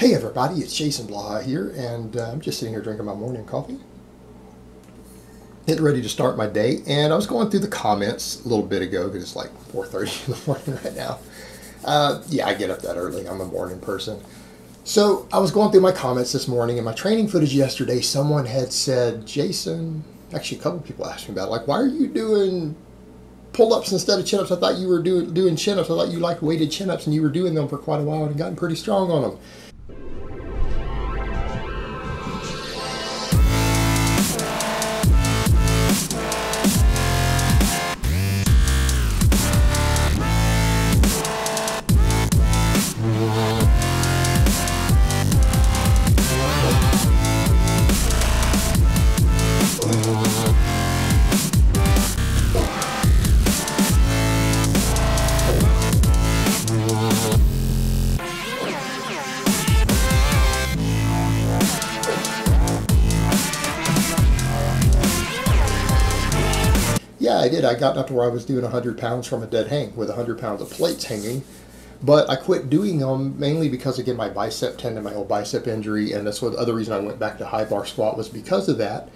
Hey everybody, it's Jason Blaha here, and I'm just sitting here drinking my morning coffee. Getting ready to start my day, and I was going through the comments a little bit ago, because it's like 4:30 in the morning right now. Yeah, I get up that early. I'm a morning person. So I was going through my comments this morning, and my training footage yesterday, someone had said, Jason, actually a couple people asked me about it, like, why are you doing pull-ups instead of chin-ups? I thought you were doing chin-ups. I thought you liked weighted chin-ups, and you were doing them for quite a while and gotten pretty strong on them. Yeah, I did. I got up to where I was doing 100 pounds from a dead hang with 100 pounds of plates hanging. But I quit doing them mainly because, again, my bicep tendon, my old bicep injury, and that's what the other reason I went back to high bar squat was because of that.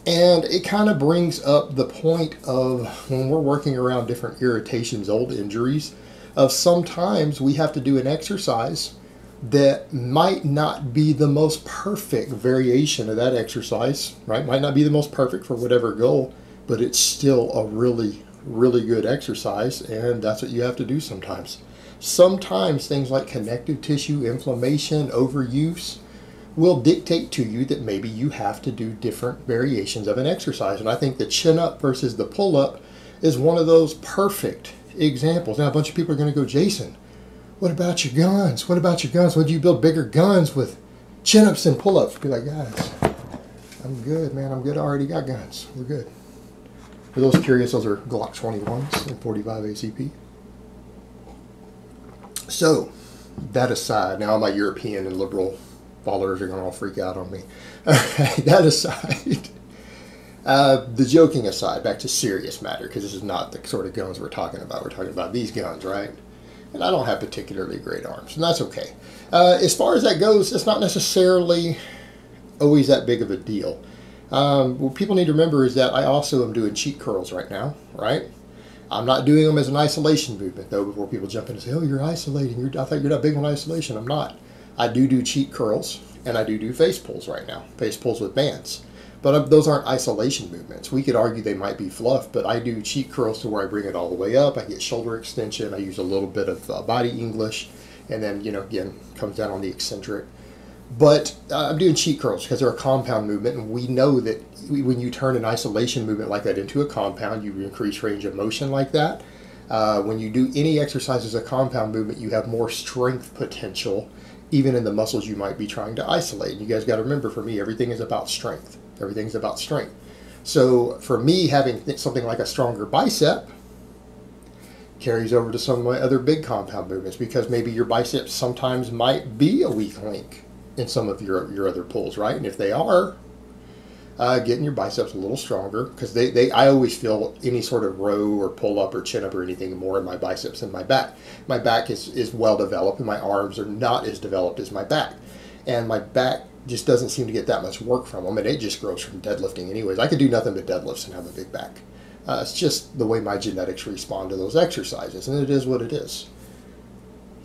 And it kind of brings up the point of when we're working around different irritations, old injuries, of sometimes we have to do an exercise that might not be the most perfect variation of that exercise, right? Might not be the most perfect for whatever goal, but it's still a really, really good exercise, and that's what you have to do sometimes. Sometimes things like connective tissue inflammation, overuse, will dictate to you that maybe you have to do different variations of an exercise. And I think the chin-up versus the pull-up is one of those perfect examples. Now, a bunch of people are going to go, Jason, what about your guns? What about your guns? Would you build bigger guns with chin-ups and pull-ups? Be like, guys, I'm good, man. I'm good. I already got guns. We're good. For those curious, those are Glock 21s and 45 ACP. So, that aside, now my European and liberal followers are going to all freak out on me. That aside, the joking aside, back to serious matter, because this is not the sort of guns we're talking about. We're talking about these guns, right? And I don't have particularly great arms, and that's okay. As far as that goes, it's not necessarily always that big of a deal. What people need to remember is that I also am doing cheat curls right now, right? I'm not doing them as an isolation movement, though, before people jump in and say, oh, you're isolating. I thought you're not big on isolation. I'm not. I do cheat curls, and I do face pulls right now, face pulls with bands. But those aren't isolation movements. We could argue they might be fluff, but I do cheat curls to where I bring it all the way up. I get shoulder extension. I use a little bit of body English, and then, again, comes down on the eccentric. But I'm doing cheat curls because they're a compound movement, and we know that when you turn an isolation movement like that into a compound, you increase range of motion like that. When you do any exercise as a compound movement, you have more strength potential, even in the muscles you might be trying to isolate. And you guys got to remember, for me, everything is about strength. Everything's about strength. So for me, having something like a stronger bicep carries over to some of my other big compound movements, because maybe your biceps sometimes might be a weak link in some of your other pulls, right? And if they are, getting your biceps a little stronger, because I always feel any sort of row or pull up or chin up or anything more in my biceps than my back. My back is well developed, and my arms are not as developed as my back. And my back just doesn't seem to get that much work from them, and it just grows from deadlifting anyways. I could do nothing but deadlifts and have a big back. It's just the way my genetics respond to those exercises, and it is what it is.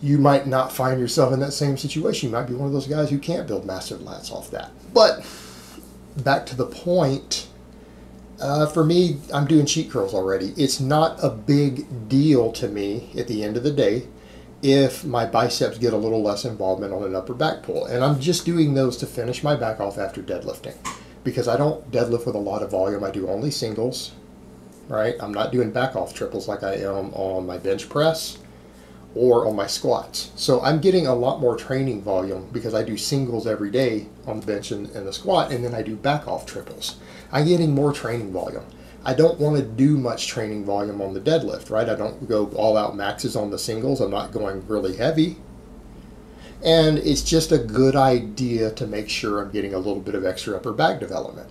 You might not find yourself in that same situation. You might be one of those guys who can't build massive lats off that. But back to the point, for me, I'm doing cheat curls already. It's not a big deal to me at the end of the day if my biceps get a little less involvement on an upper back pull. And I'm just doing those to finish my back off after deadlifting, because I don't deadlift with a lot of volume. I do only singles, right? I'm not doing back off triples like I am on my bench press or on my squats. So I'm getting a lot more training volume because I do singles every day on the bench and the squat, and then I do back off triples. I'm getting more training volume. I don't want to do much training volume on the deadlift, right? I don't go all out maxes on the singles. I'm not going really heavy. And it's just a good idea to make sure I'm getting a little bit of extra upper back development.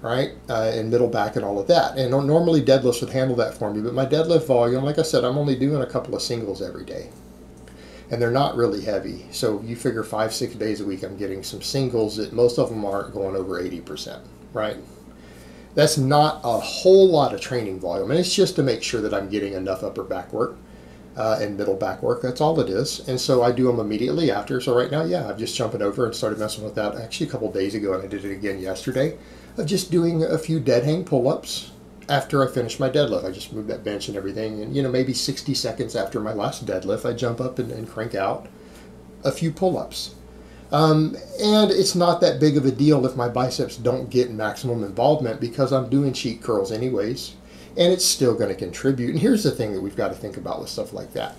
right? And middle back and all of that. And normally deadlifts would handle that for me, but my deadlift volume, like I said, I'm only doing a couple of singles every day. and they're not really heavy. So you figure 5-6 days a week I'm getting some singles that most of them aren't going over 80%, right? That's not a whole lot of training volume, and it's just to make sure that I'm getting enough upper back work and middle back work. That's all it is. And so I do them immediately after. So right now, yeah, I'm just jumping over and started messing with that actually a couple days ago, and I did it again yesterday, of just doing a few dead hang pull-ups after I finish my deadlift. I just move that bench and everything, and maybe 60 seconds after my last deadlift, I jump up and crank out a few pull-ups. And it's not that big of a deal if my biceps don't get maximum involvement, because I'm doing cheat curls anyways, and it's still going to contribute. And here's the thing that we've got to think about with stuff like that.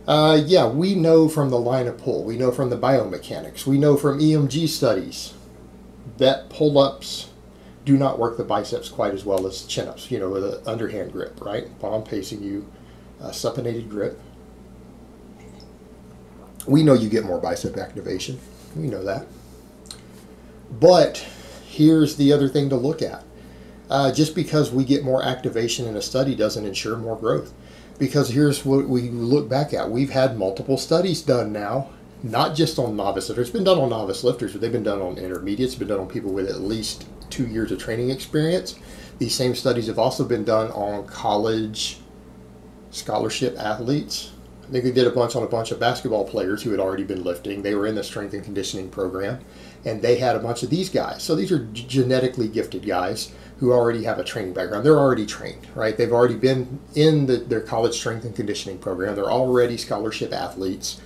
Yeah, we know from the line of pull, we know from the biomechanics, we know from EMG studies that pull-ups do not work the biceps quite as well as chin-ups, with an underhand grip, right? While I'm pacing you, supinated grip. We know you get more bicep activation. We know that. But here's the other thing to look at. Just because we get more activation in a study doesn't ensure more growth. Because here's what we look back at. We've had multiple studies done now, not just on novice lifters. It's been done on novice lifters, but they've been done on intermediates, been done on people with at least 2 years of training experience. These same studies have also been done on college scholarship athletes. I think they did a bunch on a bunch of basketball players who had already been lifting. They were in the strength and conditioning program, and they had a bunch of these guys. So these are genetically gifted guys who already have a training background. They're already trained, right? They've already been in their college strength and conditioning program. They're already scholarship athletes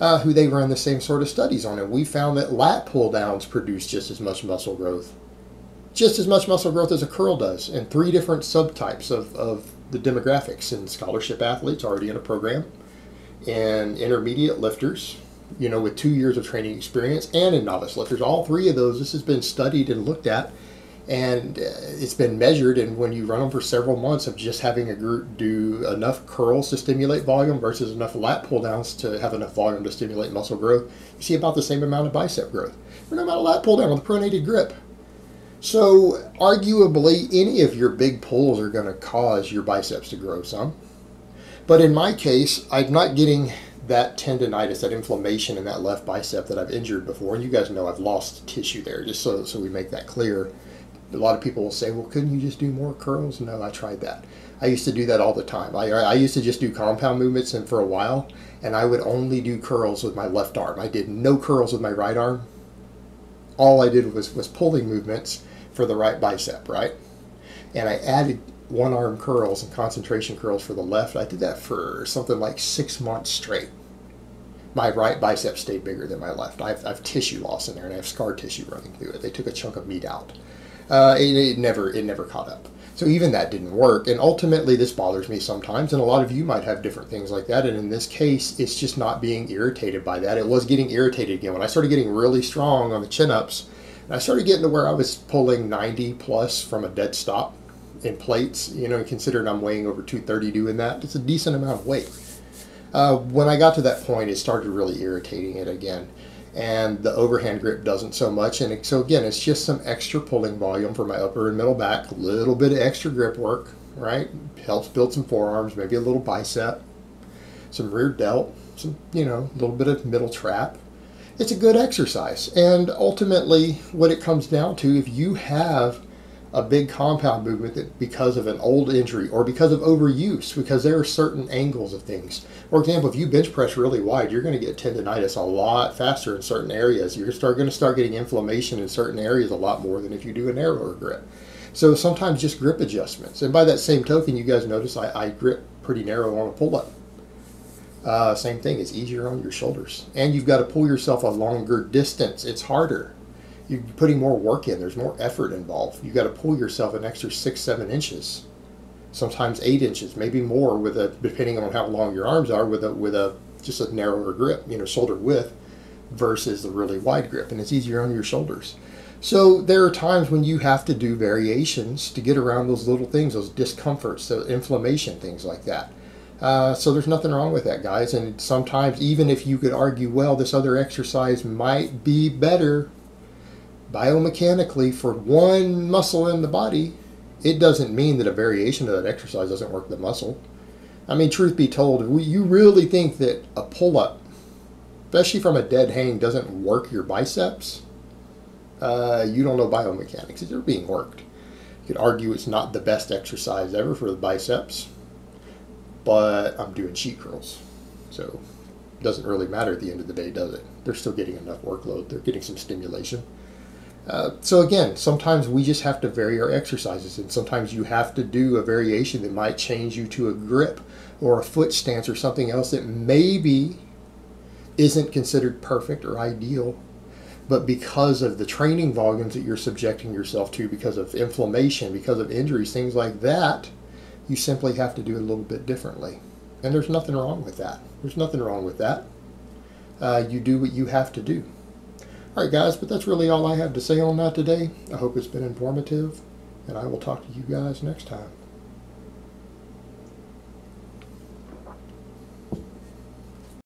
who they run the same sort of studies on. And we found that lat pull downs produce just as much muscle growth. Just as much muscle growth as a curl does, and 3 different subtypes of the demographics. And scholarship athletes already in a program, and intermediate lifters, with 2 years of training experience, and in novice lifters. All 3 of those, this has been studied and looked at, and it's been measured. And when you run them for several months of just having a group do enough curls to stimulate volume versus enough lat pull downs to have enough volume to stimulate muscle growth, you see about the same amount of bicep growth, or no amount of lat pull down with a pronated grip. So arguably, any of your big pulls are going to cause your biceps to grow some. But in my case, I'm not getting that tendonitis, that inflammation in that left bicep that I've injured before. And you guys know I've lost tissue there, just so we make that clear. A lot of people will say, well, couldn't you just do more curls? No, I tried that. I used to do that all the time. I used to just do compound movements, and for a while, and I would only do curls with my left arm. I did no curls with my right arm. All I did was pulling movements for the right bicep, right? And I added one arm curls and concentration curls for the left. I did that for something like 6 months straight. My right bicep stayed bigger than my left. I have tissue loss in there, and I have scar tissue running through it. They took a chunk of meat out. It never caught up. So even that didn't work. And ultimately, this bothers me sometimes, and a lot of you might have different things like that. And in this case, it's just not being irritated by that. It was getting irritated again. When I started getting really strong on the chin-ups, and I started getting to where I was pulling 90 plus from a dead stop in plates, considering I'm weighing over 230 doing that, it's a decent amount of weight. When I got to that point, it started really irritating it again. And the overhand grip doesn't so much. And so again, it's just some extra pulling volume for my upper and middle back, a little bit of extra grip work, right? Helps build some forearms, maybe a little bicep, some rear delt, some, a little bit of middle trap. It's a good exercise. And ultimately, what it comes down to, if you have a big compound movement that because of an old injury or because of overuse, because there are certain angles of things. For example, if you bench press really wide, you're going to get tendonitis a lot faster in certain areas. You're going to start getting inflammation in certain areas a lot more than if you do a narrower grip. So sometimes just grip adjustments. And by that same token, you guys notice I grip pretty narrow on a pull-up. Same thing, it's easier on your shoulders. And you've got to pull yourself a longer distance. It's harder. You're putting more work in. There's more effort involved. You've got to pull yourself an extra 6-7 inches, sometimes 8 inches, maybe more, depending on how long your arms are, with just a narrower grip, shoulder width, versus the really wide grip, and it's easier on your shoulders. So there are times when you have to do variations to get around those little things, those discomforts, the inflammation, things like that. So there's nothing wrong with that, guys. And sometimes, even if you could argue, well, this other exercise might be better biomechanically for one muscle in the body, it doesn't mean that a variation of that exercise doesn't work the muscle. I mean, truth be told, you really think that a pull-up especially from a dead hang, doesn't work your biceps, you don't know biomechanics. They're being worked. You could argue it's not the best exercise ever for the biceps, but I'm doing sheet curls. So it doesn't really matter at the end of the day, does it? They're still getting enough workload. They're getting some stimulation. So again, sometimes we just have to vary our exercises, and sometimes you have to do a variation that might change you to a grip or a foot stance or something else that maybe isn't considered perfect or ideal, but because of the training volumes that you're subjecting yourself to, because of inflammation, because of injuries, things like that, you simply have to do it a little bit differently. And there's nothing wrong with that. There's nothing wrong with that. You do what you have to do. All right, guys, but that's really all I have to say on that today. I hope it's been informative, and I will talk to you guys next time.